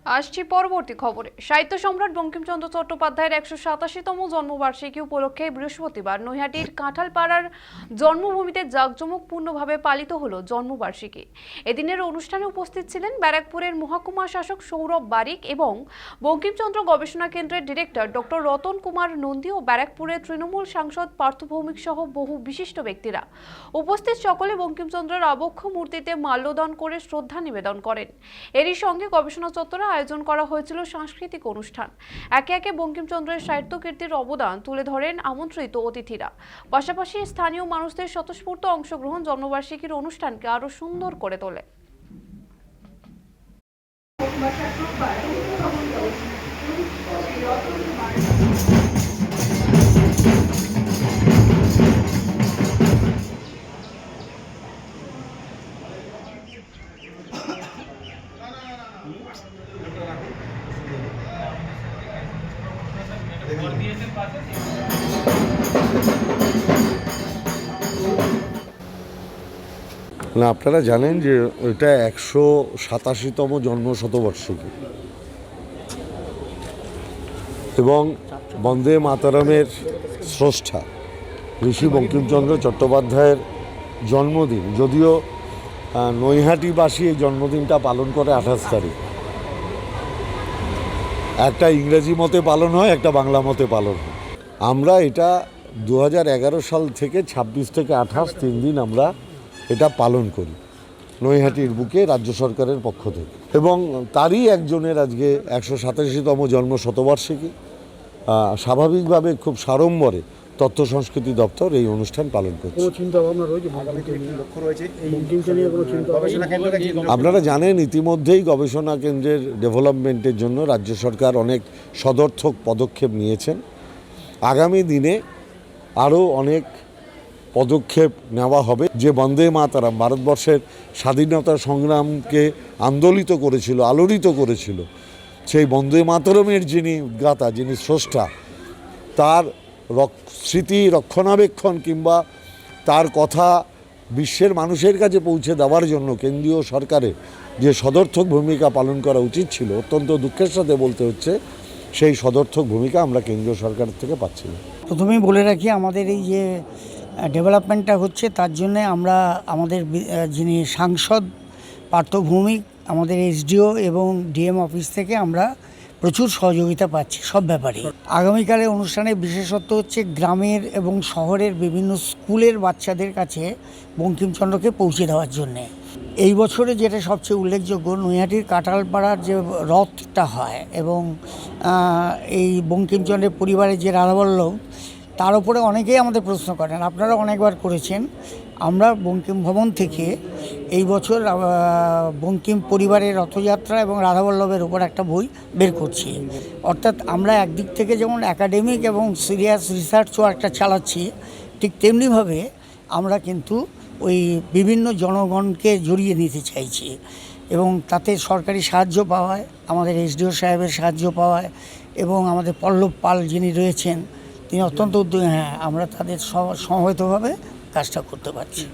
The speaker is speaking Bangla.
আসছি পরবর্তী খবরে। সাহিত্য সম্রাট বঙ্কিমচন্দ্র চট্টোপাধ্যায়ের ১৮৭তম জন্মবার্ষিকী উপলক্ষে বৃহস্পতিবার নৈহাটির কাঁঠালপাড়ার জন্মভূমিতে জাঁকজমকপূর্ণভাবে পালিত হলো জন্মবার্ষিকী। এদিনের অনুষ্ঠানে উপস্থিত ছিলেন ব্যারাকপুরের মহকুমা শাসক সৌরভ বারিক এবং বঙ্কিমচন্দ্র গবেষণা কেন্দ্রের ডিরেক্টর ডক্টর রতন কুমার নন্দী ও ব্যারাকপুরের তৃণমূল সাংসদ পার্থ ভৌমিক সহ বহু বিশিষ্ট ব্যক্তিরা। উপস্থিত সকলে বঙ্কিমচন্দ্রের আবক্ষ মূর্তিতে মাল্যদান করে শ্রদ্ধা নিবেদন করেন। এরই সঙ্গে গবেষণা চত্বরে আয়োজন করা হয়েছিল সাংস্কৃতিক অনুষ্ঠান। একে একে বঙ্কিমচন্দ্রের সাহিত্য কীর্তির অবদান তুলে ধরেন আমন্ত্রিত অতিথিরা। পাশাপাশি স্থানীয় মানুষদের স্বতঃস্ফূর্ত অংশগ্রহণ জন্মবার্ষিকীর অনুষ্ঠানকে আরো সুন্দর করে তোলে। না, আপনারা জানেন যে এটা ১৮৭তম জন্মশতবার্ষিকী এবং বন্দে মাতরমের স্রষ্টা ঋষি বঙ্কিমচন্দ্র চট্টোপাধ্যায়ের জন্মদিন। যদিও নৈহাটিবাসী এই জন্মদিনটা পালন করে ২৮ তারিখ। একটা ইংরেজি মতে পালন হয়, একটা বাংলা মতে পালন হয়। আমরা এটা ২০১১ সাল থেকে ২৬ থেকে ২৮ 3 দিন আমরা এটা পালন করি নৈহাটির বুকে রাজ্য সরকারের পক্ষ থেকে, এবং তারই একজনের আজকে ১৮৭তম জন্ম শতবার্ষিকী। স্বাভাবিকভাবে খুব সাড়ম্বরে তথ্য সংস্কৃতি দপ্তর এই অনুষ্ঠান পালন করছে। আপনারা জানেন ইতিমধ্যেই গবেষণা কেন্দ্রের ডেভেলপমেন্টের জন্য রাজ্য সরকার অনেক সদর্থক পদক্ষেপ নিয়েছেন। আগামী দিনে আরও অনেক পদক্ষেপ নেওয়া হবে। যে বন্দে মাতরম ভারতবর্ষের স্বাধীনতা সংগ্রামকে আন্দোলিত করেছিল, আলোড়িত করেছিল, সেই বন্দে মাতরমের যিনি উদ্গাতা, যিনি স্রষ্টা, তার স্মৃতি রক্ষণাবেক্ষণ কিংবা তার কথা বিশ্বের মানুষের কাছে পৌঁছে দেওয়ার জন্য কেন্দ্রীয় সরকারের যে সদর্থক ভূমিকা পালন করা উচিত ছিল, অত্যন্ত দুঃখের সাথে বলতে হচ্ছে সেই সদর্থক ভূমিকা আমরা কেন্দ্রীয় সরকারের থেকে পাচ্ছি না। প্রথমেই বলে রাখি, আমাদের এই যে ডেভেলপমেন্টটা হচ্ছে তার জন্য আমরা আমাদের যিনি সাংসদ পার্থ ভৌমিক, আমাদের এসডিও এবং ডিএম অফিস থেকে আমরা প্রচুর সহযোগিতা পাচ্ছি সব ব্যাপারে। আগামীকালের অনুষ্ঠানের বিশেষত্ব হচ্ছে গ্রামের এবং শহরের বিভিন্ন স্কুলের বাচ্চাদের কাছে বঙ্কিমচন্দ্রকে পৌঁছে দেওয়ার জন্যে। এই বছরে যেটা সবচেয়ে উল্লেখযোগ্য, নৈহাটির কাঁঠালপাড়ার যে রথটা হয় এবং এই বঙ্কিমচন্দ্রের পরিবারের যে রাধাবল্লভ, তার উপরে অনেকেই আমাদের প্রশ্ন করেন, আপনারা অনেকবার করেছেন। আমরা বঙ্কিম ভবন থেকে এই বছর বঙ্কিম পরিবারের রথযাত্রা এবং রাধাবল্লভের উপর একটা বই বের করছি। অর্থাৎ আমরা একদিক থেকে যেমন একাডেমিক এবং সিরিয়াস রিসার্চও একটা চালাচ্ছি, ঠিক তেমনিভাবে আমরা কিন্তু ওই বিভিন্ন জনগণকে জড়িয়ে নিতে চাইছি এবং তাতে সরকারি সাহায্য পাওয়ায়, আমাদের এসডিও সাহেবের সাহায্য পাওয়ায় এবং আমাদের পল্লব পাল যিনি রয়েছেন তিনি অত্যন্ত আমরা তাদের সমবেতভাবে কাজটা করতে পারছি।